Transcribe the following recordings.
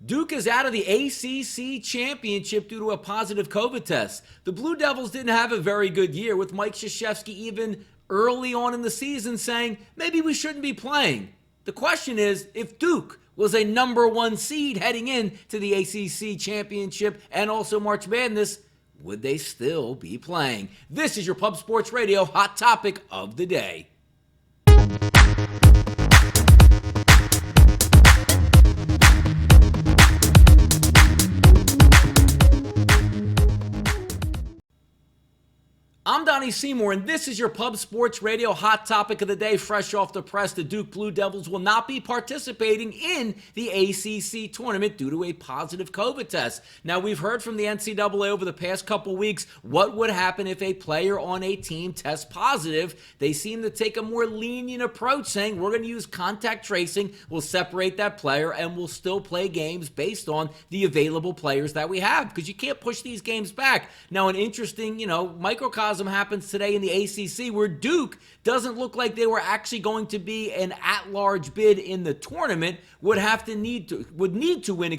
Duke is out of the ACC Championship due to a positive COVID test. The Blue Devils didn't have a very good year, with Mike Krzyzewski even early on in the season saying maybe we shouldn't be playing. The question is, if Duke was a number one seed heading into the ACC Championship and also March Madness, would they still be playing? This is your Pub Sports Radio hot topic of the day. I'm Donnie Seymour, and this is your Pub Sports Radio hot topic of the day. Fresh off the press, the Duke Blue Devils will not be participating in the ACC Tournament due to a positive COVID test. Now, we've heard from the NCAA over the past couple weeks what would happen if a player on a team tests positive. They seem to take a more lenient approach, saying we're going to use contact tracing, we'll separate that player, and we'll still play games based on the available players that we have, because you can't push these games back. Now, an interesting, microcosm happens today in the ACC, where Duke doesn't look like they were actually going to be an at-large bid in the tournament, would need to win,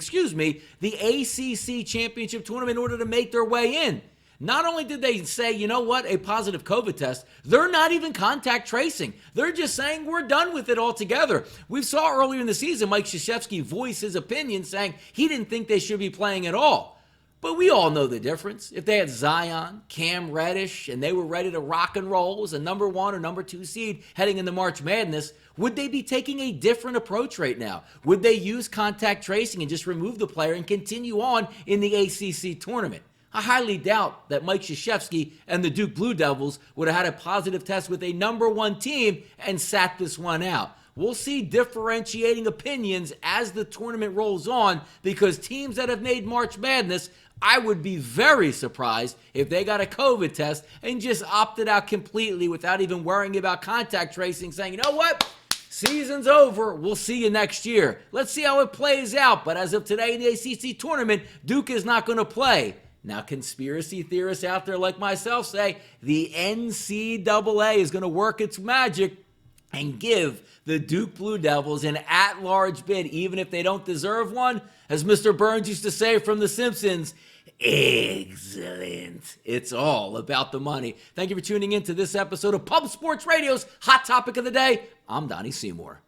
the ACC Championship Tournament in order to make their way in. Not only did they say, a positive COVID test, they're not even contact tracing. They're just saying we're done with it altogether. We saw earlier in the season Mike Krzyzewski voice his opinion, saying he didn't think they should be playing at all. But we all know the difference. If they had Zion, Cam Reddish, and they were ready to rock and roll as a number one or number two seed heading into March Madness, would they be taking a different approach right now? Would they use contact tracing and just remove the player and continue on in the ACC tournament? I highly doubt that Mike Krzyzewski and the Duke Blue Devils would have had a positive test with a number one team and sat this one out. We'll see differentiating opinions as the tournament rolls on, because teams that have made March Madness, I would be very surprised if they got a COVID test and just opted out completely without even worrying about contact tracing, saying, you know what? Season's over. We'll see you next year. Let's see how it plays out. But as of today in the ACC tournament, Duke is not going to play. Now, conspiracy theorists out there like myself say the NCAA is going to work its magic and give the Duke Blue Devils an at-large bid, even if they don't deserve one. As Mr. Burns used to say from The Simpsons, excellent. It's all about the money. Thank you for tuning in to this episode of Pub Sports Radio's Hot Topic of the Day. I'm Donnie Seymour.